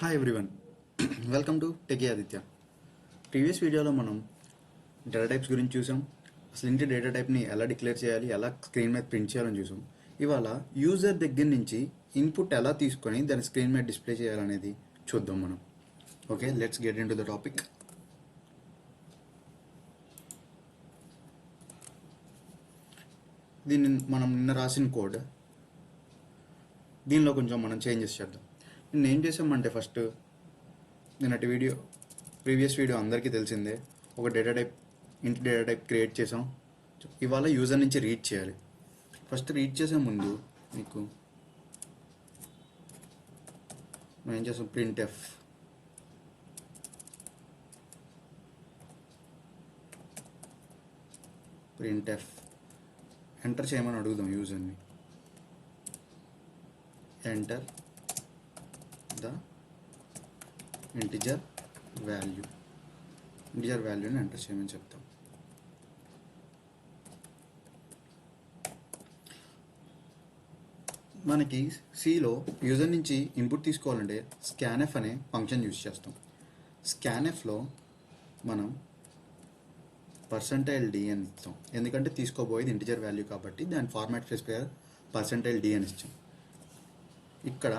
Hi everyone, welcome to techie Aditya. Previous వీడియోలో మనం data types గురించి చూసాం. అసలు ఇంటి డేటా టైప్ని ఎలా డిక్లేర్ చేయాలి, ఎలా స్క్రీన్ మీద ప్రింట్ చేయాలని చూసాం. ఇవాళ యూజర్ దగ్గర నుంచి ఇన్పుట్ ఎలా తీసుకొని దాన్ని స్క్రీన్ మీద డిస్ప్లే చేయాలనేది చూద్దాం మనం. Okay, let's get in to the topic. దీన్ని మనం నిన్న రాసిన కోడ్, దీనిలో కొంచెం మనం చేంజెస్ చేద్దాం. నిన్న ఏం చేసామంటే, ఫస్ట్ నిన్నటి ప్రీవియస్ వీడియో అందరికీ తెలిసిందే. ఒక ఇంటి డేటా టైప్ క్రియేట్ చేసాం. ఇవాళ యూజర్ నుంచి రీడ్ చేయాలి. ఫస్ట్ రీడ్ చేసే ముందు మీకు మనం ఏం చేస్తాం, ప్రింట్ఎఫ్ ఎంటర్ చేయమని అడుగుదాం యూజర్ని. ఎంటర్ ద ఇంటిజర్ వాల్యూని ఎంటర్ చేయమని చెప్తాం. మనకి సిలో యూజర్ నుంచి ఇన్పుట్ తీసుకోవాలంటే స్కాన్ఎఫ్ అనే ఫంక్షన్ యూజ్ చేస్తాం. స్కాన్ఎఫ్లో మనం %d అని ఇస్తాం, ఎందుకంటే తీసుకోబోయేది ఇంటిజర్ వాల్యూ కాబట్టి దాని ఫార్మాట్ స్పెసిఫైయర్ %d అని ఇస్తాం. ఇక్కడ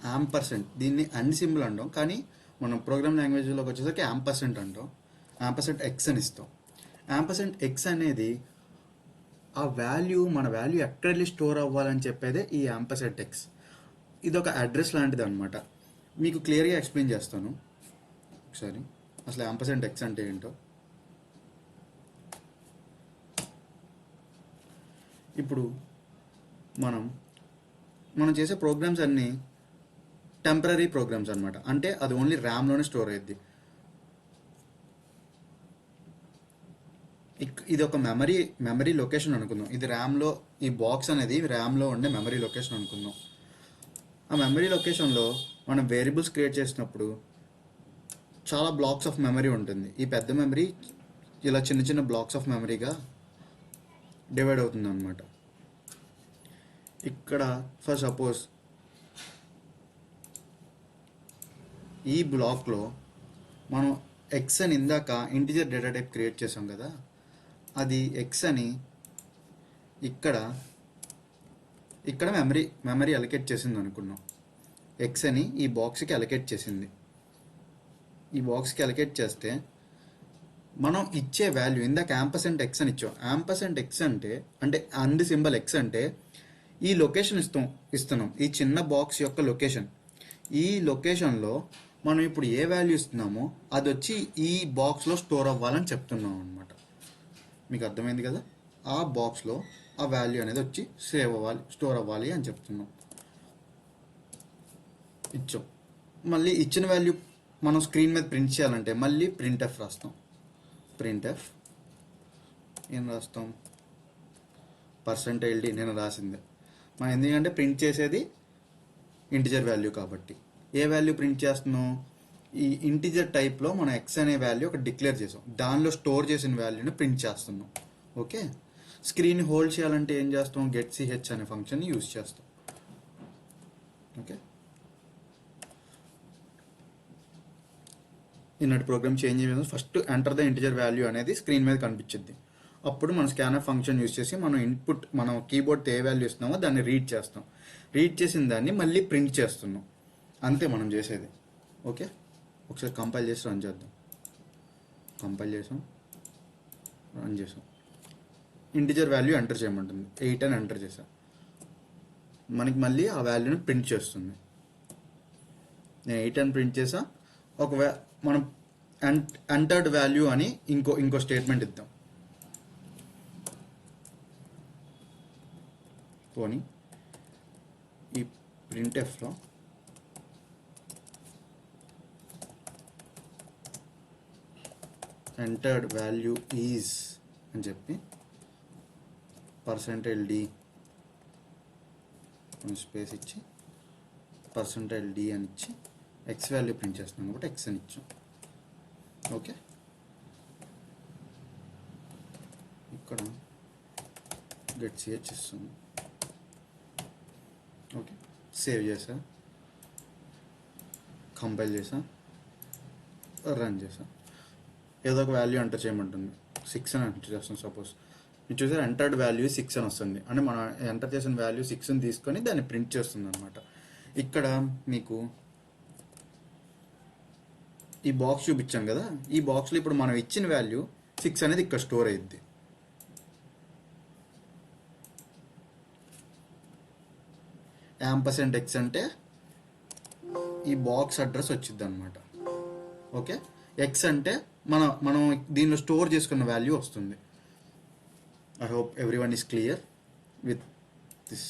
యాంపర్సెంట్, దీన్ని అన్ని సింబల్ అంటాం, కానీ మనం ప్రోగ్రామ్ లాంగ్వేజ్లోకి వచ్చేసరికి యాంపర్సెంట్ అంటాం. యాంపర్సెంట్ అని ఇస్తాం. యాంపర్సెంట్ అనేది ఆ వాల్యూ, మన వాల్యూ ఎక్కడ వెళ్ళి స్టోర్ అవ్వాలని చెప్పేదే ఈ యాంపర్సెంట్. ఇది ఒక అడ్రస్ లాంటిది అనమాట. మీకు క్లియర్గా ఎక్స్ప్లెయిన్ చేస్తాను ఒకసారి. అసలు యాంపర్సెంట్ అంటే ఏంటో. ఇప్పుడు మనం చేసే ప్రోగ్రామ్స్ అన్నీ టెంపరీ ప్రోగ్రామ్స్ అనమాట. అంటే అది ఓన్లీ ర్యామ్లోనే స్టోర్ అయ్యిద్ది. ఇది ఒక మెమరీ లొకేషన్ అనుకుందాం. ఇది ర్యామ్లో, ఈ బాక్స్ అనేది ర్యామ్లో ఉండే మెమరీ లొకేషన్ అనుకుందాం. ఆ మెమరీ లొకేషన్లో మనం వేరియబుల్స్ క్రియేట్ చేసినప్పుడు చాలా బ్లాక్స్ ఆఫ్ మెమరీ ఉంటుంది. ఈ పెద్ద మెమరీ ఇలా చిన్న చిన్న బ్లాక్స్ ఆఫ్ మెమరీగా డివైడ్ అవుతుంది అనమాట. ఇక్కడ ఫర్ సపోజ్ ఈ బ్లాక్లో మనం ఎక్స్ అని ఇందాక ఇంటిజర్ డేటా టైప్ క్రియేట్ చేసాం కదా, అది ఎక్స్ అని ఇక్కడ మెమరీ అలొకేట్ చేసింది అనుకున్నాం. ఎక్స్ అని ఈ బాక్స్కి అలొకేట్ చేసింది. ఈ బాక్స్కి అలొకేట్ చేస్తే మనం ఇచ్చే వాల్యూ, ఇందాక యాంపర్సెంట్ అని ఇచ్చాం. యాంపర్సెంట్ అంటే అండ్ సింబల్ ఎక్స్ అంటే ఈ లొకేషన్ ఇస్తున్నాం, ఈ చిన్న బాక్స్ యొక్క లొకేషన్. ఈ లొకేషన్లో మనం ఇప్పుడు ఏ వాల్యూ ఇస్తున్నామో అది వచ్చి ఈ బాక్స్లో స్టోర్ అవ్వాలని చెప్తున్నాం అనమాట. మీకు అర్థమైంది కదా? ఆ బాక్స్లో ఆ వాల్యూ అనేది వచ్చి స్టోర్ అవ్వాలి అని చెప్తున్నాం. ఇచ్చాం. మళ్ళీ ఇచ్చిన వాల్యూ మనం స్క్రీన్ మీద ప్రింట్ చేయాలంటే మళ్ళీ ప్రింట్ఎఫ్ రాస్తాం. ప్రింట్ఎఫ్ ఏం రాస్తాం, %d నేను రాసిందే. మనం ఎందుకంటే ప్రింట్ చేసేది ఇంటిజర్ వాల్యూ కాబట్టి. ఏ వాల్యూ ప్రింట్ చేస్తున్నాం, ఈ ఇంటిజర్ టైప్లో మనం ఎక్స్ అనే వాల్యూ ఒకటి డిక్లేర్ చేసాం, దానిలో స్టోర్ చేసిన వాల్యూని ప్రింట్ చేస్తున్నాం. ఓకే, స్క్రీన్ హోల్డ్ చేయాలంటే ఏం చేస్తాం, getch అనే ఫంక్షన్ని యూజ్ చేస్తాం. ఓకే, ఇన్నటి ప్రోగ్రామ్ చేంజ్ అయ్యేది. First enter the integer value అనేది స్క్రీన్ మీద కనిపించింది. అప్పుడు మనం స్కానర్ ఫంక్షన్ యూజ్ చేసి మనం కీబోర్డ్తో ఏ వాల్యూ ఇస్తున్నామో దాన్ని రీడ్ చేస్తాం. రీడ్ చేసిన దాన్ని మళ్ళీ ప్రింట్ చేస్తున్నాం. అంతే మనం చేసేది. ఓకే, ఒకసారి కంపైల్ చేసి రన్ చేద్దాం. కంపైల్ చేసాం, రన్ చేసాం. Integer value enter చేయమంటుంది. 8 అని ఎంటర్ చేసాం. మనకి మళ్ళీ ఆ వాల్యూని ప్రింట్ చేస్తుంది. నేను 8 అని ప్రింట్ చేసా. మనం ఎంటర్డ్ వాల్యూ అని ఇంకో స్టేట్మెంట్ ఇద్దాం. పోనీ ఈ ప్రింట్ఎఫ్లో ఎంటర్డ్ వాల్యూ ఈజ్ అని చెప్పి %d స్పేస్ ఇచ్చి %d అని ఇచ్చి ఎక్స్ వాల్యూ ప్రింట్ చేస్తున్నాం కాబట్టి ఎక్స్ అని ఇచ్చాం. ఓకే, ఇక్కడ getch ఇస్తుంది. ఓకే, సేవ్ చేసా. కంపైల్ చేసా, రన్ చేసా, ఏదో ఒక వాల్యూ ఎంటర్ చేయమంటుంది. 6 అని ఎంటర్ చేస్తాం. సపోజ్ మీరు చూసారు ఎంటర్డ్ వాల్యూ 6 అని వస్తుంది. అంటే మనం ఎంటర్ చేసిన వాల్యూ 6ని తీసుకొని దాన్ని ప్రింట్ చేస్తుంది అనమాట. ఇక్కడ మీకు ఈ బాక్స్ చూపించాం కదా, ఈ బాక్స్లో ఇప్పుడు మనం ఇచ్చిన వాల్యూ 6 అనేది ఇక్కడ స్టోర్ అయ్యిద్ది. %x అంటే ఈ బాక్స్ అడ్రస్ వచ్చింది అనమాట. ఓకే, ఎక్స్ అంటే మనం దీనిలో స్టోర్ చేసుకున్న వాల్యూ వస్తుంది. I hope every one is clear with this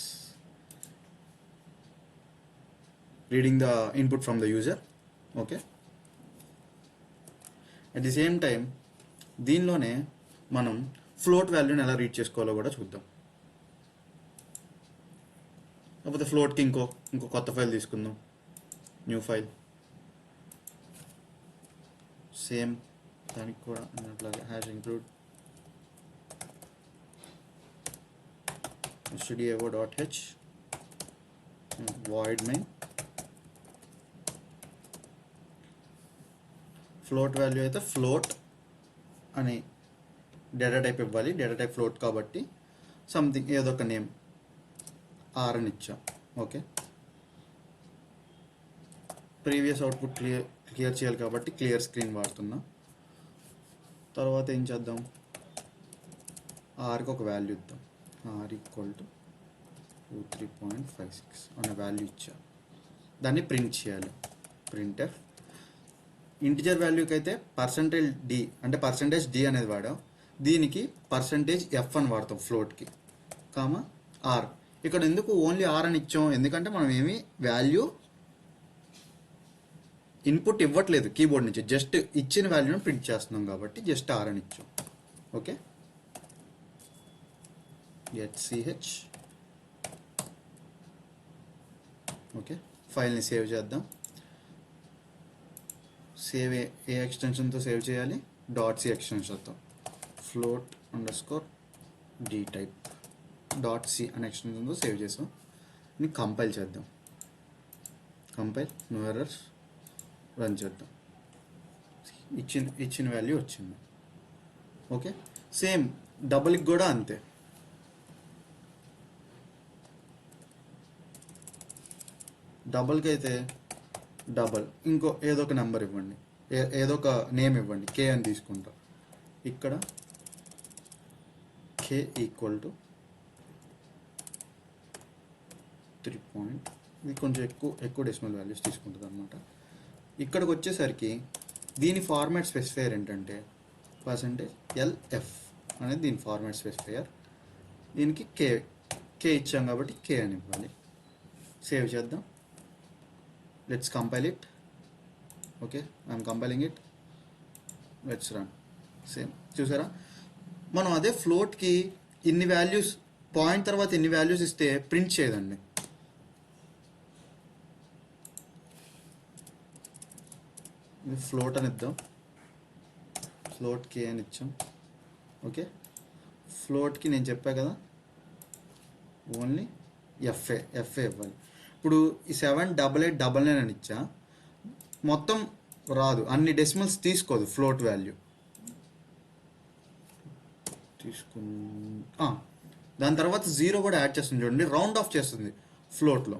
reading the input from the user. Okay, at the same time దీనిలోనే మనం ఫ్లోట్ వాల్యూని ఎలా రీడ్ చేసుకోవాలో కూడా చూద్దాం. లేకపోతే ఫ్లోట్కి ఇంకో కొత్త ఫైల్ తీసుకుందాం, న్యూ ఫైల్. సేమ్ దానికి కూడా అన్నట్లాగే hash include stdio.h void main. Float value అయితే ఫ్లోట్ అని డేటా టైప్ ఇవ్వాలి. డేటా టైప్ ఫ్లోట్ కాబట్టి సంథింగ్ ఏదో ఒక నేమ్ ఆర్ అని ఇచ్చాం. ఓకే, ప్రీవియస్ అవుట్పుట్ క్లియర్ చేయాలి కాబట్టి క్లియర్ స్క్రీన్ వాడుతున్నా. తర్వాత ఏం చేద్దాం, ఆర్కి ఒక వాల్యూ ఇద్దాం. ఆర్ ఈక్వల్ టు 23.56 అనే వాల్యూ ఇచ్చా. దాన్ని ప్రింట్ చేయాలి. ప్రింట్ఎఫ్ ఇంటిజర్ వాల్యూకి అయితే %d అంటే %d అనేది వాడాం. దీనికి %f అని వాడతాం ఫ్లోట్కి, కామా ఆర్. ఇక్కడ ఎందుకు ఓన్లీ ఆర్ అని ఇచ్చాం, ఎందుకంటే మనం ఏమి వాల్యూ ఇన్పుట్ ఇవ్వట్లేదు కీబోర్డ్ నుంచి, జస్ట్ ఇచ్చిన వాల్యూని ప్రింట్ చేస్తున్నాం కాబట్టి జస్ట్ ఆర్ అని ఇచ్చాం. Okay, ch. ఓకే, ఫైల్ని సేవ్ చేద్దాం. సేవ్ ఏ ఎక్స్టెన్షన్తో సేవ్ చేయాలి, .c ఎక్స్టెన్షన్తో. float_d type .c అనే ఎక్స్టెన్షన్తో సేవ్ చేసాం. ini కంపైల్ చేద్దాం. కంపైల్, నో ఎర్రర్స్, రన్ చేద్దాం. ఇచ్చిన వాల్యూ వచ్చింది. ఓకే, సేమ్ డబుల్కి కూడా అంతే. డబుల్కి అయితే డబల్ ఇంకో ఏదో ఒక నెంబర్ ఇవ్వండి, ఏదో ఒక నేమ్ ఇవ్వండి. కే అని తీసుకుంటా. ఇక్కడ కే ఈక్వల్ టు 3. ఇది కొంచెం ఎక్కువ డెసిమల్ వాల్యూస్ తీసుకుంటుంది అనమాట. ఇక్కడికి వచ్చేసరికి దీని ఫార్మాట్ స్పెసిఫైయర్ ఏంటంటే %LF అనేది దీని ఫార్మాట్ స్పెసిఫైయర్. దీనికి కే ఇచ్చాం కాబట్టి కే అని ఇవ్వాలి. సేవ్ చేద్దాం. Let's compile it. Okay, I'm compiling it. Let's run. Same చూసారా, మనం అదే ఫ్లోట్కి ఇన్ని వాల్యూస్ పాయింట్ తర్వాత ఇన్ని వాల్యూస్ ఇస్తే ప్రింట్ చేయదండి. ఇది ఫ్లోట్ అని ఇద్దాం. ఫ్లోట్ కే అని ఇచ్చాం. ఓకే, ఫ్లోట్కి నేను చెప్పా కదా ఓన్లీ ఎఫ్ఏ ఇవ్వాలి. ఇప్పుడు ఈ 78899 అని ఇచ్చా, మొత్తం రాదు, అన్ని డెసిమల్స్ తీసుకోదు ఫ్లోట్ వాల్యూ. దాని తర్వాత 0 కూడా యాడ్ చేస్తుంది చూడండి, రౌండ్ ఆఫ్ చేస్తుంది ఫ్లోట్లో.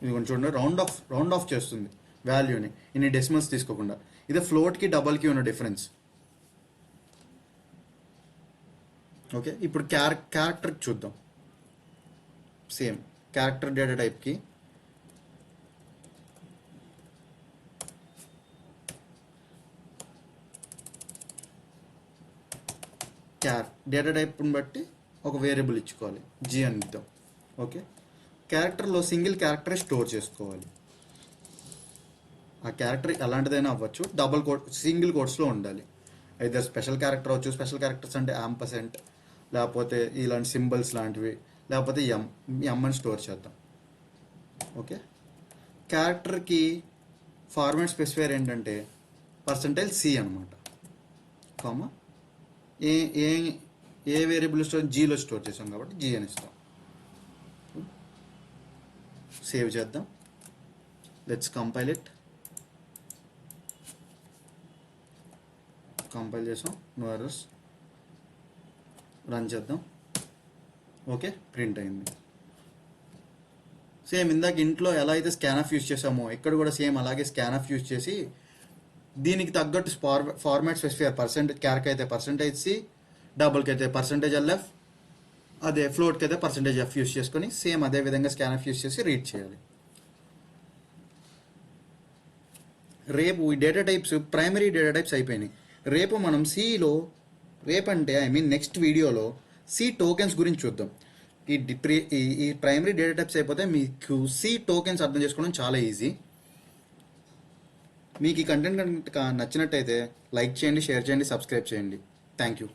ఇది కొంచెం చూడండి, రౌండ్ ఆఫ్ చేస్తుంది వాల్యూని ఇన్ని డెసిమల్స్ తీసుకోకుండా. ఇదే ఫ్లోట్కి డబల్కి ఉన్న డిఫరెన్స్. ఓకే, ఇప్పుడు క్యారెక్టర్కి చూద్దాం. సేమ్ క్యారెక్టర్ డేటా టైప్కి డేటా టైప్ని బట్టి ఒక వేరియబుల్ ఇచ్చుకోవాలి, జీ అని ఇద్దాం. ఓకే, క్యారెక్టర్లో సింగిల్ క్యారెక్టర్ స్టోర్ చేసుకోవాలి. ఆ క్యారెక్టర్ ఎలాంటిదైనా అవ్వచ్చు, సింగిల్ కోట్స్లో ఉండాలి. అయితే స్పెషల్ క్యారెక్టర్ అవ్వచ్చు. స్పెషల్ క్యారెక్టర్స్ అంటే %, లేకపోతే ఇలాంటి సింబల్స్ లాంటివి, లేకపోతే ఎం అని స్టోర్ చేద్దాం. ఓకే, క్యారెక్టర్కి ఫార్మాట్ స్పెసిఫైర్ ఏంటంటే %C అనమాట. కామా ఏ వేరియబుల్ స్టోర్ జీలో స్టోర్ చేసాం కాబట్టి జీ అని ఇస్తాం. సేవ్ చేద్దాం. Let's compile it. కంపైల్ చేసాం, నో ఎర్రర్స్. రన్ చేద్దాం. ఓకే, ప్రింట్ అయింది. సేమ్ ఇందాక ఇంట్లో ఎలా అయితే స్కాన్ఆఫ్ యూజ్ చేసామో ఇక్కడ కూడా సేమ్ అలాగే స్కాన్ఆఫ్ యూజ్ చేసి దీనికి తగ్గట్టు ఫార్మాట్ స్పెసిఫైయర్ క్యార్కి అయితే %C, డబుల్కి అయితే %LF, అదే ఫ్లోట్కి అయితే %F యూజ్ చేసుకొని సేమ్ అదే విధంగా స్కాన్ఆఫ్ యూజ్ చేసి రీడ్ చేయాలి. రేపు ఈ data types primary data types అయిపోయినాయి. రేపు మనం సిలో నెక్స్ట్ వీడియోలో సి టోకెన్స్ గురించి చూద్దాం. ఈ ప్రైమరీ డేటా టైప్స్ అయిపోతే మీకు సి టోకెన్స్ అర్థం చేసుకోవడం చాలా ఈజీ. మీకు ఈ కంటెంట్ కనుక నచ్చినట్టయితే లైక్ చేయండి, షేర్ చేయండి, సబ్స్క్రైబ్ చేయండి. Thank you.